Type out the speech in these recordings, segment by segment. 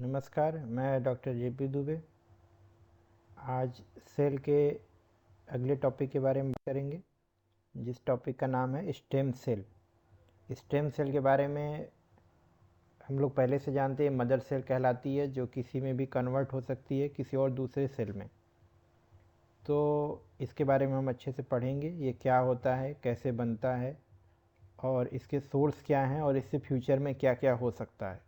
नमस्कार, मैं doctor JP Dubey. आज सेल के अगले टॉपिक के बारे में बात करेंगे, जिस टॉपिक का नाम है स्टेम सेल। स्टेम सेल के बारे में हम लोग पहले से जानते हैं, मदर सेल कहलाती है, जो किसी में भी कन्वर्ट हो सकती है किसी और दूसरे सेल में। तो इसके बारे में हम अच्छे से पढ़ेंगे, ये क्या होता है, कैसे बनता है और इसके सोर्स क्या हैं और इससे फ्यूचर में क्या क्या हो सकता है।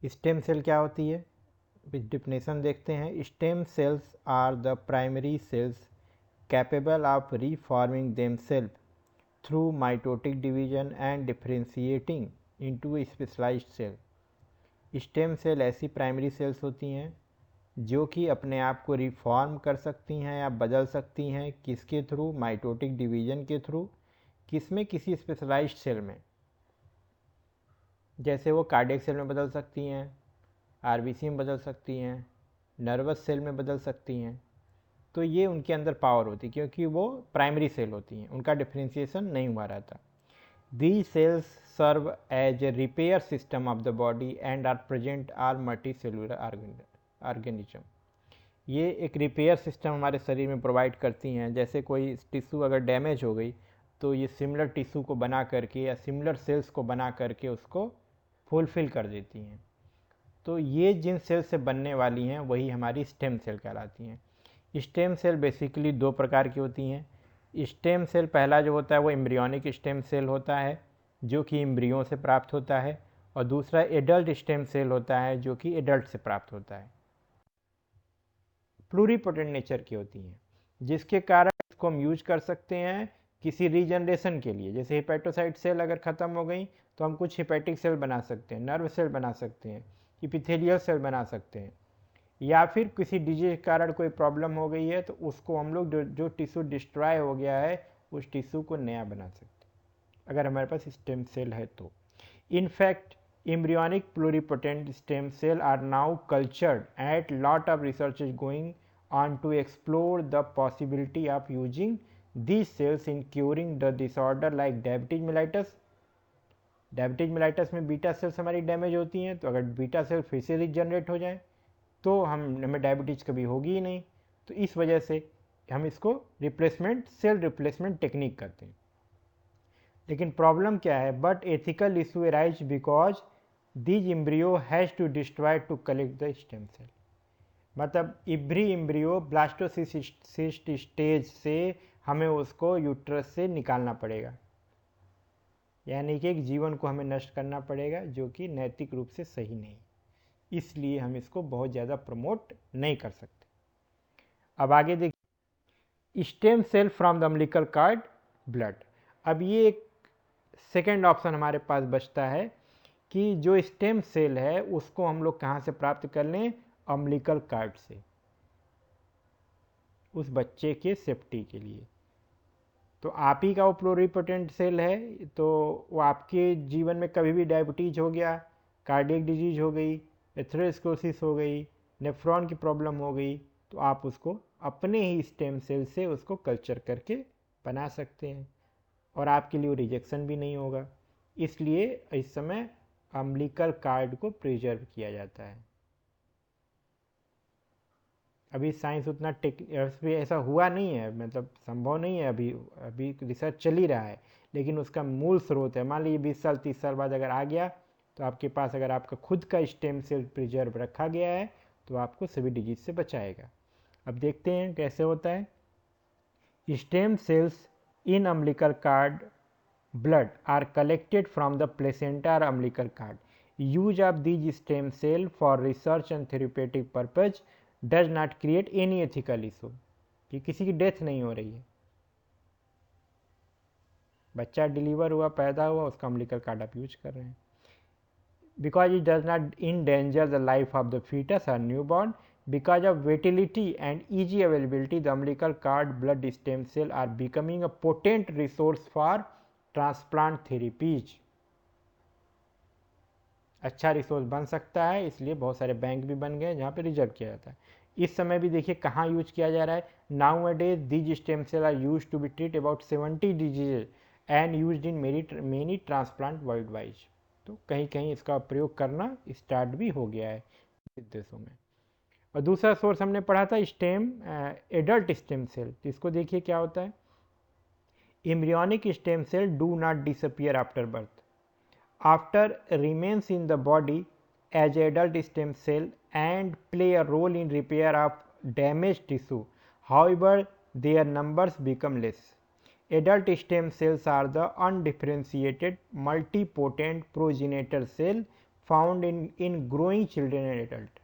स्टेम सेल क्या होती है, डिफिनेशन देखते हैं। Stem cells are the primary cells capable of reforming themselves through mitotic division and differentiating into specialised cell. Stem cell ऐसी प्राइमरी सेल्स होती हैं जो कि अपने आप को रिफॉर्म कर सकती हैं या बदल सकती हैं। किसके थ्रू? माइटोटिक डिवीजन के थ्रू। किसमें? किसी स्पेशलाइज्ड सेल में। जैसे वो कार्डियक सेल में बदल सकती हैं, आरबीसी में बदल सकती हैं, नर्वस सेल में बदल सकती हैं। तो ये उनके अंदर पावर होती है, क्योंकि वो प्राइमरी सेल होती हैं, उनका डिफरेंशिएशन नहीं हुआ रहता। These cells serve as a repair system of the body and are present are multicellular organism. ये एक रिपेयर सिस्टम हमारे शरीर में प्रोवाइड करती हैं। जैसे कोई टिश्यू अगर डैमेज हो गई तो ये सिमिलर टिश्यू को बना करके या सिमिलर सेल्स को बना करके उसको फुलफिल कर देती हैं। तो ये जिन सेल से बनने वाली हैं वही हमारी स्टेम सेल कहलाती हैं। स्टेम सेल बेसिकली दो प्रकार की होती हैं। स्टेम सेल पहला जो होता है वो एम्ब्रियोनिक स्टेम सेल होता है, जो कि एम्ब्रियों से प्राप्त होता है, और दूसरा एडल्ट स्टेम सेल होता है, जो कि एडल्ट से प्राप्त होता है। प्लूरीपोटेंट नेचर की होती हैं, जिसके कारण इसको हम यूज कर सकते हैं किसी रीजनरेशन के लिए। जैसे हिपेटोसाइट सेल अगर ख़त्म हो गई तो हम कुछ हिपेटिक सेल बना सकते हैं, नर्व सेल बना सकते हैं, इपिथेलियल सेल बना सकते हैं, या फिर किसी डिजीज के कारण कोई प्रॉब्लम हो गई है तो उसको हम लोग जो टिश्यू डिस्ट्रॉय हो गया है उस टिश्यू को नया बना सकते हैं, अगर हमारे पास स्टेम सेल है तो। In fact embryonic pluripotent stem cell are now cultured and lot of research is going on to explore the possibility of using these cells in curing the disorder like diabetes mellitus। Diabetes mellitus में beta cells हमारी damage होती हैं, तो अगर beta cell फिर से regenerate हो जाए तो हमें डायबिटीज़ कभी होगी ही नहीं। तो इस वजह से हम इसको रिप्लेसमेंट सेल रिप्लेसमेंट टेक्निक करते हैं। लेकिन प्रॉब्लम क्या है? But ethical issue arise because these embryo has to destroy to collect the stem cell. मतलब एवरी एम्ब्रियो ब्लास्टोसिस्ट स्टेज से हमें उसको यूट्रस से निकालना पड़ेगा, यानी कि एक जीवन को हमें नष्ट करना पड़ेगा, जो कि नैतिक रूप से सही नहीं। इसलिए हम इसको बहुत ज़्यादा प्रमोट नहीं कर सकते। अब आगे देखिए, stem cell from the umbilical cord blood. अब ये एक सेकेंड ऑप्शन हमारे पास बचता है कि जो स्टेम सेल है उसको हम लोग कहाँ से प्राप्त कर लें? अम्बिलिकल कॉर्ड से, उस बच्चे के सेफ्टी के लिए। तो आप ही का वो प्लूरिपोटेंट सेल है, तो वो आपके जीवन में कभी भी डायबिटीज़ हो गया, कार्डियक डिजीज हो गई, एथेरोस्क्लेरोसिस हो गई, नेफ्रॉन की प्रॉब्लम हो गई, तो आप उसको अपने ही स्टेम सेल से उसको कल्चर करके बना सकते हैं और आपके लिए वो रिजेक्शन भी नहीं होगा। इसलिए इस समय अम्बिलिकल कॉर्ड को प्रिजर्व किया जाता है। अभी साइंस उतना ऐसा हुआ नहीं है, मतलब संभव नहीं है, अभी रिसर्च चल ही रहा है, लेकिन उसका मूल स्रोत है। मान लीजिए 20 साल 30 साल बाद अगर आ गया तो आपके पास अगर आपका खुद का स्टेम सेल प्रिजर्व रखा गया है तो आपको सभी डिजीज से बचाएगा। अब देखते हैं कैसे होता है। Stem cells in umbilical cord blood are collected from the placenta or umbilical cord. Use of these stem cell for research and therapeutic purpose does not create any ethical issue। कि किसी की डेथ नहीं हो रही है, बच्चा deliver हुआ, पैदा हुआ, उसका अम्बिलिकल कार्ड आप यूज कर रहे हैं। Because it does not endanger the life of the fetus or newborn, because of vitality and easy availability the umbilical cord blood stem cell are becoming a potent resource for transplant therapies. अच्छा resource बन सकता है, इसलिए बहुत सारे bank भी बन गए जहाँ पे रिजर्व किया जाता है। इस समय भी देखिए कहाँ यूज किया जा रहा है। Nowadays these stem cell are use to be treat about 70 diseases and use in many transplant worldwide. तो कहीं कहीं इसका प्रयोग करना स्टार्ट भी हो गया है इस देशों में। और दूसरा सोर्स हमने पढ़ा था स्टेम, एडल्ट स्टेम सेल। तो इसको देखिए क्या होता है। Embryonic stem cell do not disappear after birth, after remains in the body as adult stem cell and play a role in repair of damaged tissue. However, their numbers become less. Adult stem cells are the undifferentiated multipotent progenitor cell found in growing children and adult.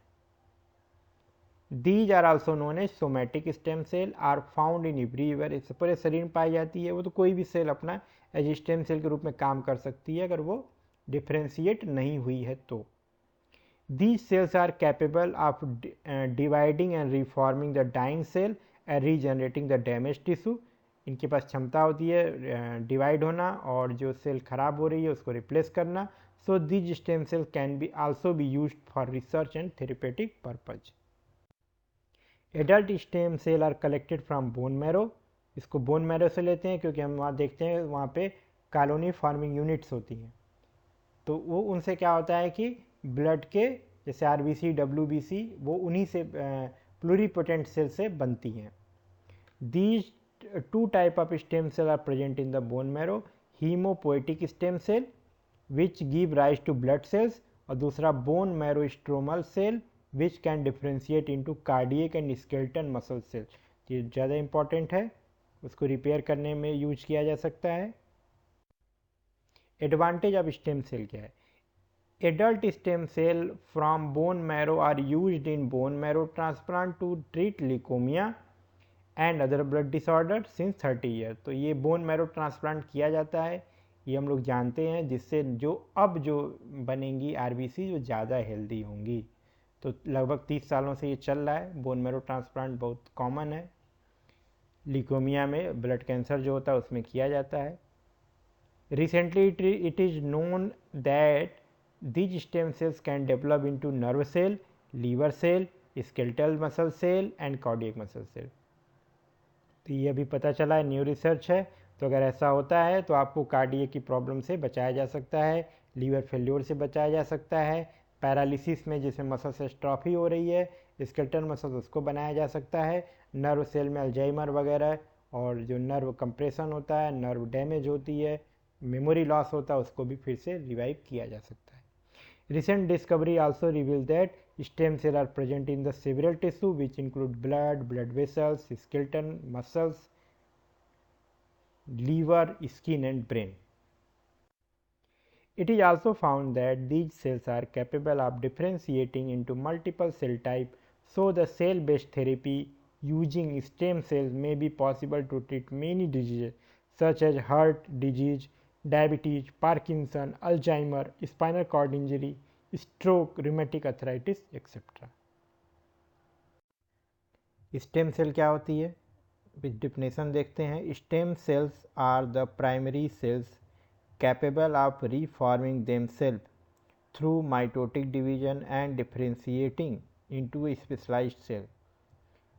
These are also known as somatic stem cell, are found in everywhere. इस पूरे शरीर में पाई जाती है। वो तो कोई भी सेल अपना एज स्टेम सेल के रूप में काम कर सकती है अगर वो डिफ्रेंशिएट नहीं हुई है तो। These cells are capable of dividing and reforming the dying cell and regenerating the damaged tissue. इनके पास क्षमता होती है डिवाइड होना और जो सेल खराब हो रही है उसको रिप्लेस करना। सो these stem cells can be also be used for research and therapeutic purpose. Adult stem cell are collected from bone marrow. इसको बोन मैरो से लेते हैं क्योंकि हम वहाँ देखते हैं वहाँ पे कॉलोनी फॉर्मिंग यूनिट्स होती हैं। तो वो उनसे क्या होता है कि ब्लड के जैसे आरबीसी, डब्ल्यूबीसी वो उन्हीं से प्लूरीपोटेंट सेल से बनती हैं। These two type of stem cell are present in the bone marrow, haemopoietic stem cell which give rise to blood cells, और दूसरा bone marrow stromal cell which can differentiate into cardiac and skeleton muscle cell. ये ज़्यादा important है, उसको repair करने में use किया जा सकता है। एडवांटेज ऑफ स्टेम सेल क्या है। Adult stem cell from bone marrow are used in bone marrow transplant to treat leukaemia and other blood disorder since 30 year. तो ये बोन मैरो ट्रांसप्लांट किया जाता है, ये हम लोग जानते हैं, जिससे जो बनेंगी आरबीसी जो ज़्यादा हेल्दी होंगी। तो लगभग 30 सालों से ये चल रहा है। बोन मैरो ट्रांसप्लांट बहुत कॉमन है, लिकोमिया में ब्लड कैंसर जो होता है उसमें किया जाता है। Recently it is known that these stem cells can develop into nerve cell, liver cell, skeletal muscle cell and cardiac muscle cell. तो ये अभी पता चला है, न्यू रिसर्च है। तो अगर ऐसा होता है तो आपको कार्डियक की प्रॉब्लम से बचाया जा सकता है, लीवर फेल्योर से बचाया जा सकता है, पैरालिसिस में जिसमें मसल्स एस्ट्रॉफी हो रही है, स्केलेटल मसल्स उसको बनाया जा सकता है, नर्व सेल में अल्जाइमर वगैरह और जो नर्व कंप्रेशन होता है, नर्व डैमेज होती है, मेमोरी लॉस होता है, उसको भी फिर से रिवाइव किया जा सकता है। Recent discovery also reveals that stem cells are present in the several tissue which include blood, blood vessels, skeleton, muscles, liver, skin and brain. It is also found that these cells are capable of differentiating into multiple cell types, so the cell-based therapy using stem cells may be possible to treat many diseases such as heart disease, diabetes, Parkinson, Alzheimer, spinal cord injury, stroke, rheumatic arthritis, etc. Stem cell क्या होती है, definition देखते हैं। Stem cells are the primary cells capable of reforming themselves through mitotic division and differentiating into specialised cell.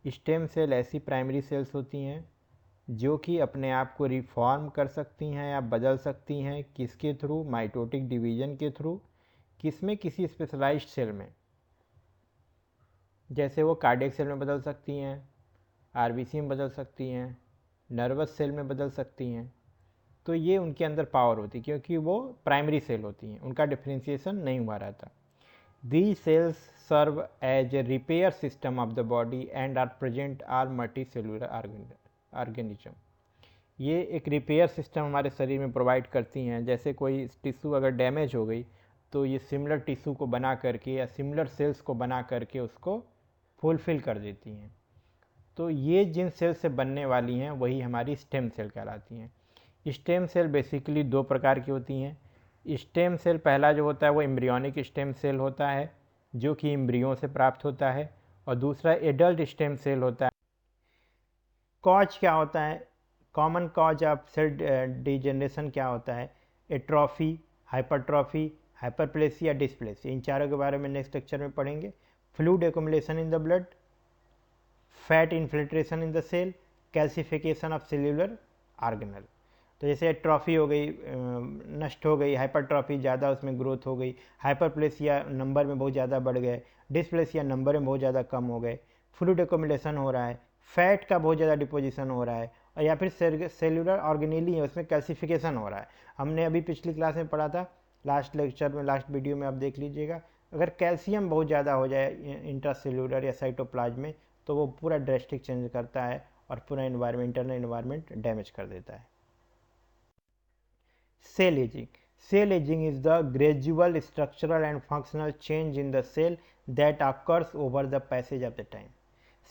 Stem cell ऐसी primary cells होती हैं जो कि अपने आप को रिफॉर्म कर सकती हैं या बदल सकती हैं, किसके थ्रू, माइटोटिक डिवीजन के थ्रू, किसमें, किसी स्पेशलाइज्ड सेल में। जैसे वो कार्डियक सेल में बदल सकती हैं, आरबीसी में बदल सकती हैं, नर्वस सेल में बदल सकती हैं। तो ये उनके अंदर पावर होती है क्योंकि वो प्राइमरी सेल होती हैं, उनका डिफ्रेंशिएशन नहीं हुआ रहता। These cells serve as a repair system of the body and are present all multicellular organism. ये एक रिपेयर सिस्टम हमारे शरीर में प्रोवाइड करती हैं। जैसे कोई टिश्यू अगर डैमेज हो गई तो ये सिमिलर टिश्यू को बना करके या सिमिलर सेल्स को बना करके उसको फुलफिल कर देती हैं। तो ये जिन सेल से बनने वाली हैं वही हमारी स्टेम सेल कहलाती हैं। स्टेम सेल बेसिकली दो प्रकार की होती हैं। स्टेम सेल पहला जो होता है वो एम्ब्रियोनिक स्टेम सेल होता है जो कि एम्ब्रियो से प्राप्त होता है, और दूसरा एडल्ट स्टेम सेल होता है। कॉज क्या होता है, common cause of cell degeneration क्या होता है, एट्रॉफी, हाइपरट्रॉफी, हाइपरप्लेसिया, डिस्प्लेसिया। इन चारों के बारे में नेक्स्ट लेक्चर में पढ़ेंगे। Fluid accumulation in the blood, fat infiltration in the cell, calcification of cellular organelle. तो जैसे एट्रॉफी हो गई, नष्ट हो गई, हाइपरट्रॉफी ज़्यादा उसमें ग्रोथ हो गई, हाइपरप्लेसिया नंबर में बहुत ज़्यादा बढ़ गए, डिस्प्लेसिया नंबर में बहुत ज़्यादा कम हो गए, फ्लूइड एक्युमुलेशन हो रहा है, फैट का बहुत ज़्यादा डिपोजिशन हो रहा है, और या फिर सेलुलर ऑर्गेनेली है उसमें कैल्सिफिकेशन हो रहा है। हमने अभी पिछली क्लास में पढ़ा था, लास्ट लेक्चर में, लास्ट वीडियो में आप देख लीजिएगा। अगर कैल्शियम बहुत ज़्यादा हो जाए इंट्रासेल्यूलर या साइटोप्लाज्म में, तो वो पूरा ड्रेस्टिक चेंज करता है और पूरा इन्वायरमेंट, इंटरनल इन्वायरमेंट डैमेज कर देता है। Cell aging. Cell aging is the gradual structural and functional change in the cell that occurs over the passage of the time.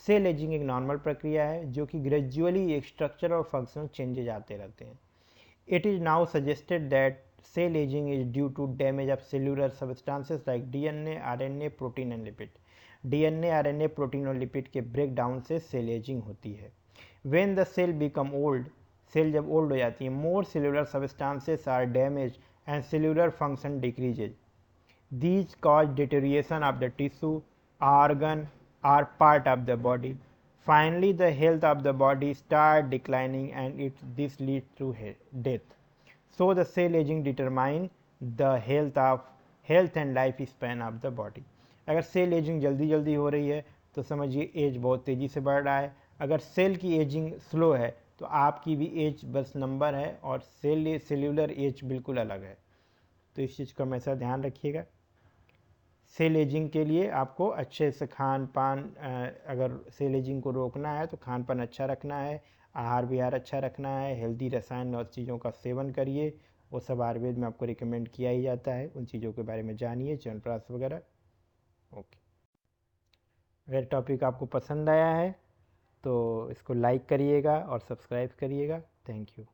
Cell ageing एक नॉर्मल प्रक्रिया है जो कि ग्रेजुअली एक स्ट्रक्चर और फंक्शनल चेंजेज आते रहते हैं। It is now suggested that cell ageing is due to damage of cellular substances like DNA, RNA, protein and lipid. DNA, RNA, protein और लिपिड के ब्रेक डाउन से सेल एजिंग होती है। When the cell become old, cell जब old हो जाती है, more cellular substances are damage and cellular function decreases. These cause deterioration of the tissue, organ or part of the body. Finally, the health of the body start declining and this leads to death. So the cell aging determine the health and life span of the body. अगर cell ageing जल्दी जल्दी हो रही है तो समझिए as बहुत तेज़ी से बढ़ रहा है। अगर सेल की एजिंग स्लो है तो आपकी भी एज बस नंबर है और सेल्यूलर एज बिल्कुल अलग है। तो इस चीज़ का हमेशा ध्यान रखिएगा। सेल एजिंग के लिए आपको अच्छे से खान पान, अगर सेल एजिंग को रोकना है तो खान पान अच्छा रखना है, आहार विहार अच्छा रखना है, हेल्दी रसायन और चीज़ों का सेवन करिए। वो सब आयुर्वेद में आपको रिकमेंड किया ही जाता है। उन चीज़ों के बारे में जानिए, च्यवनप्राश वगैरह। ओके, अगर टॉपिक आपको पसंद आया है तो इसको लाइक करिएगा और सब्सक्राइब करिएगा। Thank you.